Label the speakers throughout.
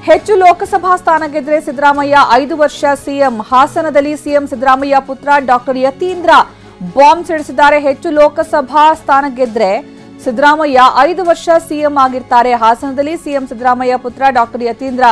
Speaker 1: ಹೆಚ್ಚು ಲೋಕಸಭಾ ಸ್ಥಾನ ಗೆದ್ರೆ ಸಿದ್ದರಾಮಯ್ಯ 5 ವರ್ಷ ಸಿಎಂ. ಹಾಸನದಲ್ಲಿ ಸಿಎಂ ಸಿದ್ದರಾಮಯ್ಯ ಪುತ್ರ ಡಾಕ್ಟರ್ ಯತೀಂದ್ರ ಬಾಂಬ್ ಸಿಡಿಸಿದ್ದಾರೆ. ಹೆಚ್ಚು ಲೋಕಸಭಾ ಸ್ಥಾನ ಗೆದ್ರೆ ಸಿದ್ದರಾಮಯ್ಯ 5 ವರ್ಷ ಸಿಎಂ ಆಗಿರ್ತಾರೆ. ಹಾಸನದಲ್ಲಿ ಸಿಎಂ ಸಿದ್ದರಾಮಯ್ಯ ಪುತ್ರ ಡಾಕ್ಟರ್ ಯತೀಂದ್ರ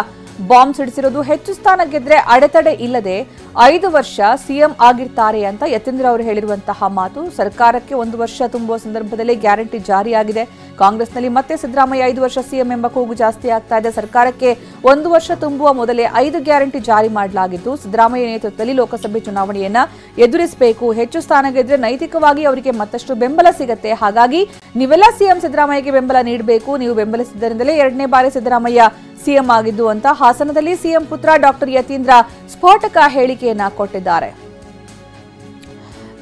Speaker 1: ಬಾಂಬ್ ಸಿಡಿಸಿರೋದು. ಹೆಚ್ಚು ಸ್ಥಾನ ಗೆದ್ರೆ ಅಡೆತಡೆ ಇಲ್ಲದೆ 5 ವರ್ಷ ಸಿಎಂ ಆಗಿರ್ತಾರೆ ಅಂತ ಯತೀಂದ್ರ ಅವರು ಹೇಳಿರುವಂತಹ ಮಾತು. ಸರ್ಕಾರಕ್ಕೆ 1 ವರ್ಷ ತುಂಬುವ ಸಂದರ್ಭದಲ್ಲಿ ಗ್ಯಾರಂಟಿ ಜಾರಿಯಾಗಿದೆ. ಕಾಂಗ್ರೆಸ್ನಲ್ಲಿ ಮತ್ತೆ ಸಿದ್ದರಾಮಯ್ಯ 5 ವರ್ಷ ಸಿಎಂ ಎಂಬ ಕೂಗು ಜಾಸ್ತಿ ಆಗ್ತಾ ಇದೆ. ಸರ್ಕಾರಕ್ಕೆ 1 ವರ್ಷ ತುಂಬುವ ಮೊದಲೇ 5 ಗ್ಯಾರಂಟಿ ಜಾರಿ ಮಾಡಲಾಗಿದ್ದು, ಸಿದ್ದರಾಮಯ್ಯ ನೇತೃತ್ವದಲ್ಲಿ ಲೋಕಸಭೆ ಚುನಾವಣೆಯನ್ನ ಎದುರಿಸಬೇಕು. ಹೆಚ್ಚು ಸ್ಥಾನ ಗೆದ್ರೆ ನೈತಿಕವಾಗಿ ಅವರಿಗೆ ಮತ್ತಷ್ಟು ಬೆಂಬಲ ಸಿಗುತ್ತೆ. ಹಾಗಾಗಿ ನೀವೆಲ್ಲ ಸಿಎಂ ಸಿದ್ದರಾಮಯ್ಯಗೆ ಬೆಂಬಲ ನೀಡಬೇಕು. ನೀವು ಬೆಂಬಲಿಸಿದ್ದರಿಂದಲೇ 2ನೇ ಬಾರಿ ಸಿದ್ದರಾಮಯ್ಯ ಸಿಎಂ ಆಗಿದ್ದು ಅಂತ ಹಾಸನದಲ್ಲಿ ಸಿಎಂ ಪುತ್ರ ಡಾಕ್ಟರ್ ಯತೀಂದ್ರ ಸ್ಫೋಟಕ ಹೇಳಿಕೆಯನ್ನ ಕೊಟ್ಟಿದ್ದಾರೆ.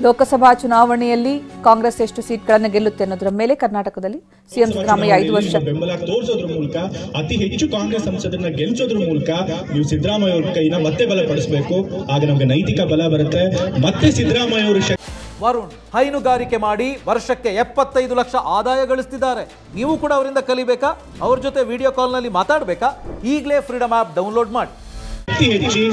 Speaker 1: ಲೋಕಸಭಾ ಚುನಾವಣೆಯಲ್ಲಿ ಕಾಂಗ್ರೆಸ್ ಎಷ್ಟು ಸೀಟ್ಗಳನ್ನು ಗೆಲ್ಲುತ್ತೆ ಅನ್ನೋದರ ಮೇಲೆ ಕರ್ನಾಟಕದಲ್ಲಿ ಸಿಎಂ ಸಿದ್ದರಾಮಯ್ಯ 5 ವರ್ಷ
Speaker 2: ಬೆಂಬಲ ತೋರಿಸೋದ್ರ ಮೂಲಕ ಅತಿ ಹೆಚ್ಚು ಕಾಂಗ್ರೆಸ್ ಸಂಸದರನ್ನ ಗೆಲ್ಲಿಸೋದ್ರ ಮೂಲಕ ನೀವು ಸಿದ್ದರಾಮಯ್ಯ ಅವರ ಕೈನ ಮತ್ತೆ ಬಲಪಡಿಸಬೇಕು. ಆಗ ನಮಗೆ ನೈತಿಕ ಬಲ ಬರುತ್ತೆ. ಮತ್ತೆ ಸಿದ್ದರಾಮಯ್ಯ ಅವರು
Speaker 3: ವರುಣ್ ಹೈನುಗಾರಿಕೆ ಮಾಡಿ ವರ್ಷಕ್ಕೆ 75 ಲಕ್ಷ ಆದಾಯ ಗಳಿಸ್ತಿದ್ದಾರೆ. ನೀವು ಕೂಡ ಅವರಿಂದ ಕಲಿಬೇಕಾ? ಅವ್ರ ಜೊತೆ ವಿಡಿಯೋ ಕಾಲ್ನಲ್ಲಿ ಮಾತಾಡಬೇಕಾ? ಈಗಲೇ ಫ್ರೀಡಮ್ ಆಪ್ ಡೌನ್ಲೋಡ್ ಮಾಡಿ.
Speaker 2: ಅತಿ ಹೆಚ್ಚು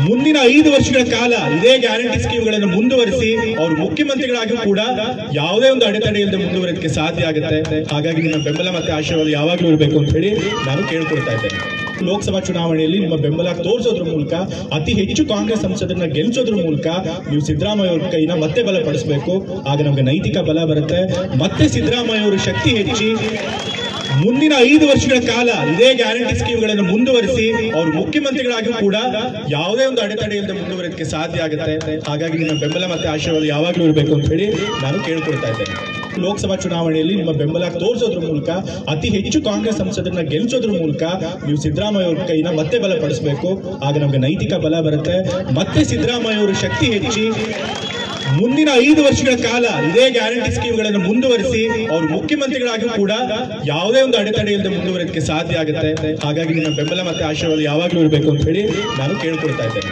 Speaker 2: ಮುಂದಿನ 5 ವರ್ಷಗಳ ಕಾಲ ಇದೇ ಗ್ಯಾರಂಟಿ ಸ್ಕೀಮ್ಗಳನ್ನು ಮುಂದುವರಿಸಿ ಅವರು ಮುಖ್ಯಮಂತ್ರಿಗಳಾಗಿ ಕೂಡ ಯಾವುದೇ ಒಂದು ಅಡೆತಡೆ ಇಲ್ಲದೆ ಮುಂದುವರಿಯೋದಕ್ಕೆ ಸಾಧ್ಯ ಆಗುತ್ತೆ. ಹಾಗಾಗಿ ನಿಮ್ಮ ಬೆಂಬಲ ಮತ್ತೆ ಆಶೀರ್ವಾದ ಯಾವಾಗಲೂ ಇರಬೇಕು ಅಂತ ಹೇಳಿ ನಾನು ಕೇಳ್ಕೊಳ್ತಾ ಇದ್ದೇನೆ. ಲೋಕಸಭಾ ಚುನಾವಣೆಯಲ್ಲಿ ನಿಮ್ಮ ಬೆಂಬಲ ತೋರಿಸೋದ್ರ ಮೂಲಕ ಅತಿ ಹೆಚ್ಚು ಕಾಂಗ್ರೆಸ್ ಸಂಸದರನ್ನ ಗೆಲ್ಲಿಸೋದ್ರ ಮೂಲಕ ನೀವು ಸಿದ್ದರಾಮಯ್ಯ ಅವರ ಕೈನ ಮತ್ತೆ ಬಲಪಡಿಸಬೇಕು. ಆಗ ನಮಗೆ ನೈತಿಕ ಬಲ ಬರುತ್ತೆ. ಮತ್ತೆ ಸಿದ್ದರಾಮಯ್ಯ ಅವರ ಶಕ್ತಿ ಹೆಚ್ಚಿ ಮುಂದಿನ 5 ವರ್ಷಗಳ ಕಾಲ ಇದೇ ಗ್ಯಾರಂಟಿ ಸ್ಕೀಮ್ಗಳನ್ನು ಮುಂದುವರಿಸಿ ಅವರು ಮುಖ್ಯಮಂತ್ರಿಗಳಾಗಿ ಕೂಡ ಯಾವುದೇ ಒಂದು ಅಡೆತಡೆ ಇಲ್ಲದೆ ಮುಂದುವರಿಯೋದಕ್ಕೆ ಸಾಧ್ಯ ಆಗುತ್ತೆ. ಹಾಗಾಗಿ ನಿಮ್ಮ ಬೆಂಬಲ ಮತ್ತೆ ಆಶೀರ್ವಾದ ಯಾವಾಗಲೂ ಇರಬೇಕು ಅಂತ ಹೇಳಿ ನಾನು ಕೇಳ್ಕೊಳ್ತಾ ಇದ್ದೇನೆ. ಲೋಕಸಭಾ ಚುನಾವಣೆಯಲ್ಲಿ ನಿಮ್ಮ ಬೆಂಬಲ ತೋರಿಸೋದ್ರ ಮೂಲಕ ಅತಿ ಹೆಚ್ಚು ಕಾಂಗ್ರೆಸ್ ಸಂಸದರನ್ನ ಗೆಲ್ಲಿಸೋದ್ರ ಮೂಲಕ ನೀವು ಸಿದ್ದರಾಮಯ್ಯ ಅವರ ಕೈನ ಮತ್ತೆ ಬಲಪಡಿಸಬೇಕು. ಆಗ ನಮಗೆ ನೈತಿಕ ಬಲ ಬರುತ್ತೆ. ಮತ್ತೆ ಸಿದ್ದರಾಮಯ್ಯ ಅವರ ಶಕ್ತಿ ಹೆಚ್ಚಿ ಮುಂದಿನ 5 ವರ್ಷಗಳ ಕಾಲ ಇದೇ ಗ್ಯಾರಂಟಿ ಸ್ಕೀಮ್ಗಳನ್ನು ಮುಂದುವರಿಸಿ ಅವರು ಮುಖ್ಯಮಂತ್ರಿಗಳಾಗಿ ಕೂಡ ಯಾವುದೇ ಒಂದು ಅಡೆತಡೆ ಇಲ್ಲದೆ ಮುಂದುವರಿಯೋದಕ್ಕೆ ಸಾಧ್ಯ ಆಗುತ್ತೆ. ಹಾಗಾಗಿ ನಿಮ್ಮ ಬೆಂಬಲ ಮತ್ತೆ ಆಶೀರ್ವಾದ ಯಾವಾಗಲೂ ಇರಬೇಕು ಅಂತ ಹೇಳಿ ನಾನು ಕೇಳ್ಕೊಳ್ತಾ ಇದ್ದೇನೆ.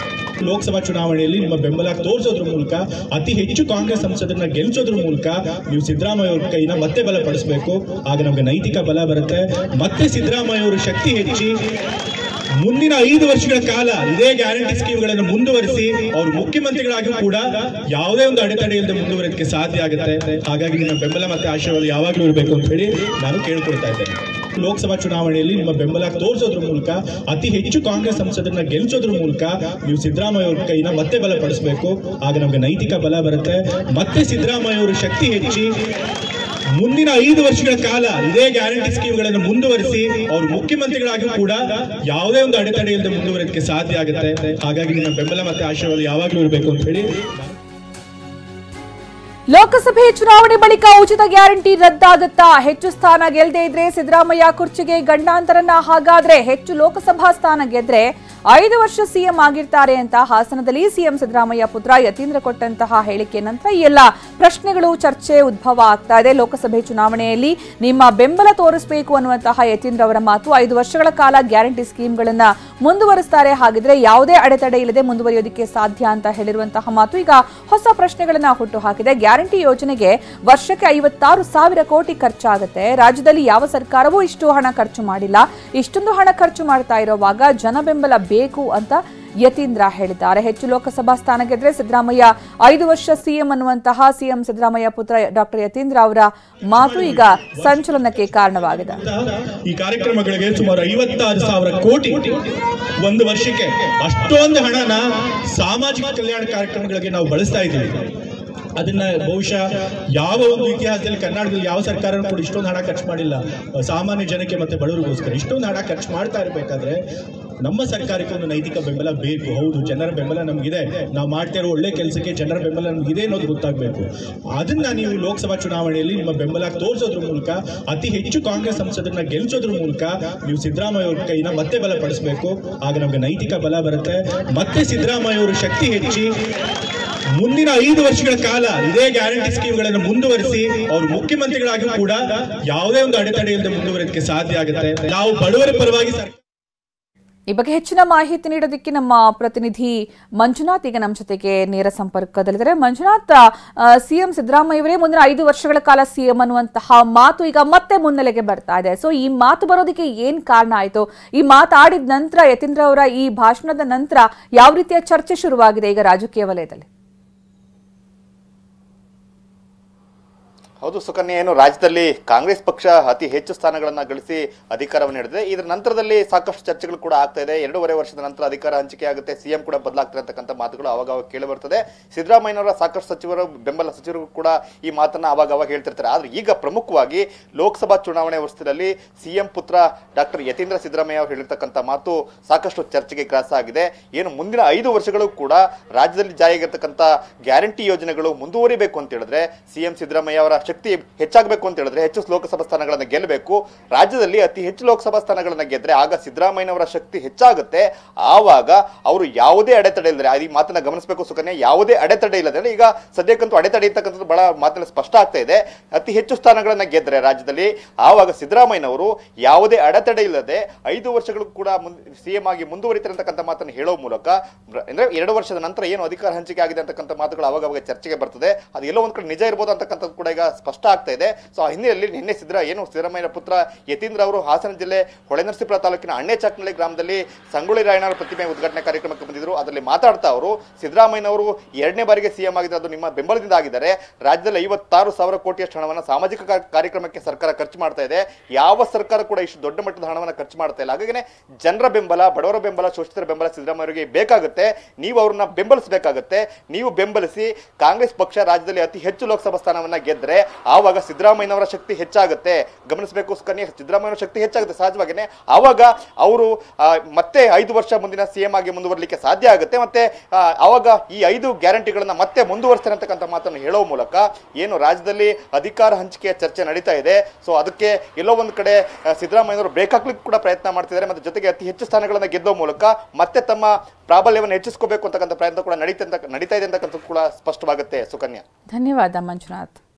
Speaker 2: ಲೋಕಸಭಾ ಚುನಾವಣೆಯಲ್ಲಿ ನಿಮ್ಮ ಬೆಂಬಲ ತೋರಿಸೋದ್ರ ಮೂಲಕ ಅತಿ ಹೆಚ್ಚು ಕಾಂಗ್ರೆಸ್ ಸಂಸದರನ್ನ ಗೆಲ್ಲಿಸೋದ್ರ ಮೂಲಕ ನೀವು ಸಿದ್ದರಾಮಯ್ಯ ಅವರ ಕೈನ ಮತ್ತೆ ಬಲಪಡಿಸಬೇಕು. ಆಗ ನಮಗೆ ನೈತಿಕ ಬಲ ಬರುತ್ತೆ. ಮತ್ತೆ ಸಿದ್ದರಾಮಯ್ಯ ಅವರ ಶಕ್ತಿ ಹೆಚ್ಚಿ ಮುಂದಿನ 5 ವರ್ಷಗಳ ಕಾಲ ಇದೇ ಗ್ಯಾರಂಟಿ ಸ್ಕೀಮ್ಗಳನ್ನು ಮುಂದುವರಿಸಿ ಅವರು ಮುಖ್ಯಮಂತ್ರಿಗಳಾಗಿ ಕೂಡ ಯಾವುದೇ ಒಂದು ಅಡೆತಡೆ ಇಲ್ಲದೆ ಮುಂದುವರಿಯೋದಕ್ಕೆ ಸಾಧ್ಯ ಆಗುತ್ತೆ. ಹಾಗಾಗಿ ನಿಮ್ಮ ಬೆಂಬಲ ಮತ್ತೆ ಆಶೀರ್ವಾದ ಯಾವಾಗಲೂ ಇರಬೇಕು ಅಂತ ಹೇಳಿ ನಾನು ಕೇಳ್ಕೊಳ್ತಾ ಇದ್ದೇನೆ. ಲೋಕಸಭಾ ಚುನಾವಣೆಯಲ್ಲಿ ನಿಮ್ಮ ಬೆಂಬಲ ತೋರಿಸೋದ್ರ ಮೂಲಕ ಅತಿ ಹೆಚ್ಚು ಕಾಂಗ್ರೆಸ್ ಸಂಸದರನ್ನ ಗೆಲ್ಲಿಸೋದ್ರ ಮೂಲಕ ನೀವು ಸಿದ್ದರಾಮಯ್ಯ ಅವರ ಕೈನ ಮತ್ತೆ ಬಲಪಡಿಸಬೇಕು. ಆಗ ನಮಗೆ ನೈತಿಕ ಬಲ ಬರುತ್ತೆ. ಮತ್ತೆ ಸಿದ್ದರಾಮಯ್ಯ ಅವರ ಶಕ್ತಿ ಹೆಚ್ಚಿ ಮುಂದಿನ 5 ವರ್ಷಗಳ ಕಾಲ ಇದೇ ಗ್ಯಾರಂಟಿ ಸ್ಕೀಮ್ಗಳನ್ನು ಮುಂದುವರಿಸಿ ಅವರು ಮುಖ್ಯಮಂತ್ರಿಗಳಾಗಿ ಕೂಡ ಯಾವುದೇ ಒಂದು ಅಡೆತಡೆ ಇಲ್ಲದೆ ಮುಂದುವರಿಯೋದಕ್ಕೆ ಸಾಧ್ಯ ಆಗುತ್ತೆ. ಹಾಗಾಗಿ ನಿಮ್ಮ ಬೆಂಬಲ ಮತ್ತೆ ಆಶೀರ್ವಾದ ಯಾವಾಗಲೂ ಇರಬೇಕು ಅಂತ ಹೇಳಿ.
Speaker 1: ಲೋಕಸಭೆ ಚುನಾವಣೆ ಬಳಿಕ ಉಚಿತ ಗ್ಯಾರಂಟಿ ರದ್ದಾಗುತ್ತಾ? ಹೆಚ್ಚು ಸ್ಥಾನ ಗೆಲ್ಲದೆ ಇದ್ರೆ ಸಿದ್ದರಾಮಯ್ಯ ಕುರ್ಚಿಗೆ ಗಂಡಾಂತರನ? ಹಾಗಾದ್ರೆ ಹೆಚ್ಚು ಲೋಕಸಭಾ ಸ್ಥಾನ ಗೆದ್ರೆ 5 ವರ್ಷ ಸಿಎಂ ಆಗಿರ್ತಾರೆ ಅಂತ ಹಾಸನದಲ್ಲಿ ಸಿಎಂ ಸಿದ್ದರಾಮಯ್ಯ ಪುತ್ರ ಯತೀಂದ್ರ ಕೊಟ್ಟಂತಹ ಹೇಳಿಕೆ ನಂತರ ಈ ಎಲ್ಲ ಪ್ರಶ್ನೆಗಳು ಚರ್ಚೆ ಉದ್ಭವ ಆಗ್ತಾ ಇದೆ. ಲೋಕಸಭೆ ಚುನಾವಣೆಯಲ್ಲಿ ನಿಮ್ಮ ಬೆಂಬಲ ತೋರಿಸಬೇಕು ಅನ್ನುವಂತಹ ಯತೀಂದ್ರ ಅವರ ಮಾತು. 5 ವರ್ಷಗಳ ಕಾಲ ಗ್ಯಾರಂಟಿ ಸ್ಕೀಮ್ಗಳನ್ನ ಮುಂದುವರಿಸ್ತಾರೆ. ಹಾಗಿದ್ರೆ ಯಾವುದೇ ಅಡೆತಡೆ ಇಲ್ಲದೆ ಮುಂದುವರಿಯೋದಕ್ಕೆ ಸಾಧ್ಯ ಅಂತ ಹೇಳಿರುವಂತಹ ಮಾತು ಈಗ ಹೊಸ ಪ್ರಶ್ನೆಗಳನ್ನ ಹುಟ್ಟು ಹಾಕಿದೆ. ಗ್ಯಾರಂಟಿ ಯೋಜನೆಗೆ ವರ್ಷಕ್ಕೆ 56,000 ಕೋಟಿ ಖರ್ಚಾಗುತ್ತೆ. ರಾಜ್ಯದಲ್ಲಿ ಯಾವ ಸರ್ಕಾರವೂ ಇಷ್ಟು ಹಣ ಖರ್ಚು ಮಾಡಿಲ್ಲ. ಇಷ್ಟೊಂದು ಹಣ ಖರ್ಚು ಮಾಡ್ತಾ ಇರುವಾಗ ಜನ ಬೆಂಬಲ ಬೇಕು ಅಂತ ಯತೀಂದ್ರ ಹೇಳಿದ್ದಾರೆ. ಹೆಚ್ಚು ಲೋಕಸಭಾ ಸ್ಥಾನ ಗೆದ್ರೆ ಸಿದ್ದರಾಮಯ್ಯ 5 ವರ್ಷ ಸಿಎಂ ಅನ್ನುವಂತಹ ಸಿಎಂ ಸಿದ್ದರಾಮಯ್ಯ ಪುತ್ರ ಡಾಕ್ಟರ್ ಯತೀಂದ್ರ ಅವರ ಮಾತು ಈಗ ಸಂಚಲನಕ್ಕೆ ಕಾರಣವಾಗಿದೆ.
Speaker 2: ಈ ಕಾರ್ಯಕ್ರಮಗಳಿಗೆ ಸುಮಾರು 56,000 ಕೋಟಿ ಒಂದು ವರ್ಷಕ್ಕೆ, ಅಷ್ಟೊಂದು ಹಣನ ಸಾಮಾಜಿಕ ಕಲ್ಯಾಣ ಕಾರ್ಯಕ್ರಮಗಳಿಗೆ ನಾವು ಬಳಸ್ತಾ ಇದ್ದೀವಿ. ಅದನ್ನ ಬಹುಶಃ ಯಾವ ಒಂದು ಇತಿಹಾಸದಲ್ಲಿ ಕರ್ನಾಟಕದಲ್ಲಿ ಯಾವ ಸರ್ಕಾರ ಕೂಡ ಇಷ್ಟೊಂದು ಹಣ ಖರ್ಚು ಮಾಡಿಲ್ಲ ಸಾಮಾನ್ಯ ಜನಕ್ಕೆ ಮತ್ತೆ ಬಡವರಿಗೋಸ್ಕರ. ಇಷ್ಟೊಂದು ಹಣ ಖರ್ಚು ಮಾಡ್ತಾ ಇರಬೇಕಾದ್ರೆ ನಮ್ಮ ಸರ್ಕಾರಕ್ಕೆ ಒಂದು ನೈತಿಕ ಬೆಂಬಲ ಬೇಕು. ಹೌದು, ಜನರ ಬೆಂಬಲ ನಮಗಿದೆ. ನಾವು ಮಾಡ್ತಾ ಇರೋ ಒಳ್ಳೆ ಕೆಲಸಕ್ಕೆ ಜನರ ಬೆಂಬಲ ನಮಗಿದೆ ಅನ್ನೋದು ಗೊತ್ತಾಗಬೇಕು. ಅದನ್ನ ನೀವು ಲೋಕಸಭಾ ಚುನಾವಣೆಯಲ್ಲಿ ನಿಮ್ಮ ಬೆಂಬಲ ತೋರಿಸೋದ್ರ ಮೂಲಕ ಅತಿ ಹೆಚ್ಚು ಕಾಂಗ್ರೆಸ್ ಸಂಸದರನ್ನ ಗೆಲ್ಲಿಸೋದ್ರ ಮೂಲಕ ನೀವು ಸಿದ್ದರಾಮಯ್ಯ ಅವರ ಕೈನ ಮತ್ತೆ ಬಲಪಡಿಸಬೇಕು. ಆಗ ನಮಗೆ ನೈತಿಕ ಬಲ ಬರುತ್ತೆ. ಮತ್ತೆ ಸಿದ್ದರಾಮಯ್ಯ ಅವರ ಶಕ್ತಿ ಹೆಚ್ಚಿ ಮುಂದಿನ 5 ವರ್ಷಗಳ ಕಾಲ ಇದೇ ಗ್ಯಾರಂಟಿ ಸ್ಕೀಮ್ಗಳನ್ನು ಮುಂದುವರಿಸಿ ಅವರು ಮುಖ್ಯಮಂತ್ರಿಗಳಾಗಿ ಕೂಡ ಯಾವುದೇ ಒಂದು ಅಡೆತಡೆ ಇಲ್ಲದೆ ಮುಂದುವರಿಯೋದಕ್ಕೆ ಸಾಧ್ಯ ಆಗುತ್ತೆ. ನಾವು ಬಡವರ ಪರವಾಗಿ
Speaker 1: ಈ ಬಗ್ಗೆ ಹೆಚ್ಚಿನ ಮಾಹಿತಿ ನೀಡೋದಕ್ಕೆ ನಮ್ಮ ಪ್ರತಿನಿಧಿ ಮಂಜುನಾಥ್ ಈಗ ನಮ್ಮ ಜೊತೆಗೆ ನೇರ ಸಂಪರ್ಕದಲ್ಲಿದ್ದಾರೆ. ಮಂಜುನಾಥ್, ಸಿಎಂ ಸಿದ್ದರಾಮಯ್ಯ ಅವರೇ ಮುಂದಿನ 5 ವರ್ಷಗಳ ಕಾಲ ಸಿಎಂ ಅನ್ನುವಂತಹ ಮಾತು ಈಗ ಮತ್ತೆ ಮುನ್ನೆಲೆಗೆ ಬರ್ತಾ ಇದೆ. ಸೊ ಈ ಮಾತು ಬರೋದಕ್ಕೆ ಏನ್ ಕಾರಣ ಆಯ್ತು? ಈ ಮಾತಾಡಿದ ನಂತರ, ಯತೀಂದ್ರ ಅವರ ಈ ಭಾಷಣದ ನಂತರ ಯಾವ ರೀತಿಯ ಚರ್ಚೆ ಶುರುವಾಗಿದೆ ಈಗ ರಾಜಕೀಯ ವಲಯದಲ್ಲಿ?
Speaker 4: ಹೌದು ಸುಕನ್ಯಾ, ಏನು ರಾಜ್ಯದಲ್ಲಿ ಕಾಂಗ್ರೆಸ್ ಪಕ್ಷ ಅತಿ ಹೆಚ್ಚು ಸ್ಥಾನಗಳನ್ನು ಗಳಿಸಿ ಅಧಿಕಾರವನ್ನು ಹಿಡಿದಿದೆ. ಇದರ ನಂತರದಲ್ಲಿ ಸಾಕಷ್ಟು ಚರ್ಚೆಗಳು ಕೂಡ ಆಗ್ತಾ ಇದೆ. 2.5 ವರ್ಷದ ನಂತರ ಅಧಿಕಾರ ಹಂಚಿಕೆ ಆಗುತ್ತೆ, ಸಿಎಂ ಕೂಡ ಬದಲಾಗ್ತಾರೆ ಅಂತಕ್ಕಂಥ ಮಾತುಗಳು ಅವಾಗ ಕೇಳಿ ಬರ್ತದೆ. ಸಿದ್ದರಾಮಯ್ಯನವರ ಸಾಕಷ್ಟು ಸಚಿವರು, ಬೆಂಬಲ ಸಚಿವರು ಕೂಡ ಈ ಮಾತನ್ನ ಅವಾಗ ಹೇಳ್ತಿರ್ತಾರೆ. ಆದ್ರೆ ಈಗ ಪ್ರಮುಖವಾಗಿ ಲೋಕಸಭಾ ಚುನಾವಣೆ ವರ್ಷದಲ್ಲಿ ಸಿಎಂ ಪುತ್ರ ಡಾಕ್ಟರ್ ಯತೀಂದ್ರ ಸಿದ್ದರಾಮಯ್ಯ ಅವರು ಹೇಳಿರ್ತಕ್ಕಂಥ ಮಾತು ಸಾಕಷ್ಟು ಚರ್ಚೆಗೆ ಗ್ರಾಸ ಆಗಿದೆ. ಏನು ಮುಂದಿನ 5 ವರ್ಷಗಳು ಕೂಡ ರಾಜ್ಯದಲ್ಲಿ ಜಾರಿಯಾಗಿರ್ತಕ್ಕಂಥ ಗ್ಯಾರಂಟಿ ಯೋಜನೆಗಳು ಮುಂದುವರಿಬೇಕು ಅಂತ ಹೇಳಿದ್ರೆ, ಸಿಎಂ ಸಿದ್ದರಾಮಯ್ಯ ಅವರ ಶಕ್ತಿ ಹೆಚ್ಚಾಗಬೇಕು ಅಂತ ಹೇಳಿದ್ರೆ ಹೆಚ್ಚು ಲೋಕಸಭಾ ಸ್ಥಾನಗಳನ್ನು ಗೆಲ್ಲಬೇಕು. ರಾಜ್ಯದಲ್ಲಿ ಅತಿ ಹೆಚ್ಚು ಲೋಕಸಭಾ ಸ್ಥಾನಗಳನ್ನು ಗೆದ್ರೆ ಆಗ ಸಿದ್ದರಾಮಯ್ಯನವರ ಶಕ್ತಿ ಹೆಚ್ಚಾಗುತ್ತೆ. ಆವಾಗ ಅವರು ಯಾವುದೇ ಅಡೆತಡೆ ಇಲ್ಲದೆ, ಈ ಮಾತನ್ನ ಗಮನಿಸಬೇಕು ಸುಕನ್ಯಾ, ಯಾವುದೇ ಅಡೆತಡೆ ಇಲ್ಲದೆ, ಈಗ ಸದ್ಯಕ್ಕಂತೂ ಅಡೆತಡೆ ಇರ್ತಕ್ಕಂಥದ್ದು ಬಹಳ ಮಾತನ್ನ ಸ್ಪಷ್ಟ ಆಗ್ತಾ ಇದೆ. ಅತಿ ಹೆಚ್ಚು ಸ್ಥಾನಗಳನ್ನ ಗೆದ್ರೆ ರಾಜ್ಯದಲ್ಲಿ ಆವಾಗ ಸಿದ್ದರಾಮಯ್ಯನವರು ಯಾವುದೇ ಅಡೆತಡೆ ಇಲ್ಲದೆ 5 ವರ್ಷಗಳು ಕೂಡ ಸಿಎಂ ಆಗಿ ಮುಂದುವರಿತಿರತಕ್ಕಂಥ ಮಾತನ್ನು ಹೇಳೋ ಮೂಲಕ, ಅಂದ್ರೆ 2 ವರ್ಷದ ನಂತರ ಏನು ಅಧಿಕಾರ ಹಂಚಿಕೆ ಆಗಿದೆ ಅಂತಕ್ಕಂಥ ಮಾತುಗಳು ಅವಾಗ ಚರ್ಚೆಗೆ ಬರ್ತದೆ. ಅದು ಎಲ್ಲೋ ಒಂದ್ ಕಡೆ ನಿಜ ಇರ್ಬೋದು ಅಂತಕ್ಕಂಥದ್ದು ಕೂಡ ಈಗ ಸ್ಪಷ್ಟ ಆಗ್ತಾ ಇದೆ. ಸೊ ಆ ಹಿನ್ನೆಲೆಯಲ್ಲಿ ನಿನ್ನೆ ಸಿದ್ದರಾಮಯ್ಯ ಪುತ್ರ ಯತೀಂದ್ರ ಅವರು ಹಾಸನ ಜಿಲ್ಲೆ ಹೊಳೆನರಸೀಪುರ ತಾಲೂಕಿನ ಅಣ್ಣೆಚಾಕ್ನಳ್ಳಿ ಗ್ರಾಮದಲ್ಲಿ ಸಂಗೊಳ್ಳಿ ರಾಯಣ್ಣರ ಪ್ರತಿಮೆ ಉದ್ಘಾಟನೆ ಕಾರ್ಯಕ್ರಮಕ್ಕೆ ಬಂದಿದ್ರು. ಅದರಲ್ಲಿ ಮಾತಾಡ್ತಾ ಅವರು, ಸಿದ್ದರಾಮಯ್ಯನವರು 2ನೇ ಬಾರಿಗೆ ಸಿಎಂ ಆಗಿದ್ದಾರೆ, ಅದು ನಿಮ್ಮ ಬೆಂಬಲದಿಂದ ಆಗಿದ್ದಾರೆ. ರಾಜ್ಯದಲ್ಲಿ 56,000 ಕೋಟಿಯಷ್ಟು ಹಣವನ್ನು ಸಾಮಾಜಿಕ ಕಾರ್ಯಕ್ರಮಕ್ಕೆ ಸರ್ಕಾರ ಖರ್ಚು ಮಾಡ್ತಾ ಇದೆ. ಯಾವ ಸರ್ಕಾರ ಕೂಡ ಇಷ್ಟು ದೊಡ್ಡ ಮಟ್ಟದ ಹಣವನ್ನು ಖರ್ಚು ಮಾಡ್ತಾ ಇಲ್ಲ. ಹಾಗಾಗಿ ಜನರ ಬೆಂಬಲ, ಬಡವರ ಬೆಂಬಲ, ಶೋಷಿತರ ಬೆಂಬಲ ಸಿದ್ದರಾಮಯ್ಯರಿಗೆ ಬೇಕಾಗುತ್ತೆ. ನೀವು ಅವ್ರನ್ನ ಬೆಂಬಲಿಸಬೇಕಾಗುತ್ತೆ. ನೀವು ಬೆಂಬಲಿಸಿ ಕಾಂಗ್ರೆಸ್ ಪಕ್ಷ ರಾಜ್ಯದಲ್ಲಿ ಅತಿ ಹೆಚ್ಚು ಲೋಕಸಭಾ ಸ್ಥಾನವನ್ನ ಗೆದ್ರೆ ಆವಾಗ ಸಿದ್ದರಾಮಯ್ಯನವರ ಶಕ್ತಿ ಹೆಚ್ಚಾಗುತ್ತೆ. ಗಮನಿಸಬೇಕು ಕನ್ಯಾ, ಸಿದ್ದರಾಮಯ್ಯನವರ ಶಕ್ತಿ ಹೆಚ್ಚಾಗುತ್ತೆ ಸಹಜವಾಗಿಯೇ. ಆವಾಗ ಅವರು ಮತ್ತೆ 5 ವರ್ಷ ಮುಂದಿನ ಸಿಎಂ ಆಗಿ ಮುಂದುವರಲಿಕ್ಕೆ ಸಾಧ್ಯ ಆಗುತ್ತೆ. ಮತ್ತೆ ಆವಾಗ ಈ 5 ಗ್ಯಾರಂಟಿಗಳನ್ನ ಮತ್ತೆ ಮುಂದುವರಿಸ್ತಾರೆ ಅಂತಕ್ಕಂಥ ಮಾತನ್ನು ಹೇಳೋ ಮೂಲಕ ಏನು ರಾಜ್ಯದಲ್ಲಿ ಅಧಿಕಾರ ಹಂಚಿಕೆಯ ಚರ್ಚೆ ನಡೀತಾ ಇದೆ. ಸೊ ಅದಕ್ಕೆ ಎಲ್ಲೋ ಒಂದು ಕಡೆ ಸಿದ್ದರಾಮಯ್ಯನವರು ಬ್ರೇಕ್ ಹಾಕ್ಲಿಕ್ಕೆ ಕೂಡ ಪ್ರಯತ್ನ ಮಾಡ್ತಿದ್ದಾರೆ. ಮತ್ತೆ ಜೊತೆಗೆ ಅತಿ ಹೆಚ್ಚು ಸ್ಥಾನಗಳನ್ನ ಗೆದ್ದೋ ಮೂಲಕ ಮತ್ತೆ ತಮ್ಮ ಪ್ರಾಬಲ್ಯವನ್ನು ಹೆಚ್ಚಿಸ್ಕೋಬೇಕು ಅಂತಕ್ಕಂಥ ಪ್ರಯತ್ನ ಕೂಡ ನಡೀತಾ ಇದೆ ಅಂತಕ್ಕಂಥ ಕೂಡ ಸ್ಪಷ್ಟವಾಗುತ್ತೆ ಸುಕನ್ಯಾ.
Speaker 1: ಧನ್ಯವಾದ ಮಂಜುನಾಥ್.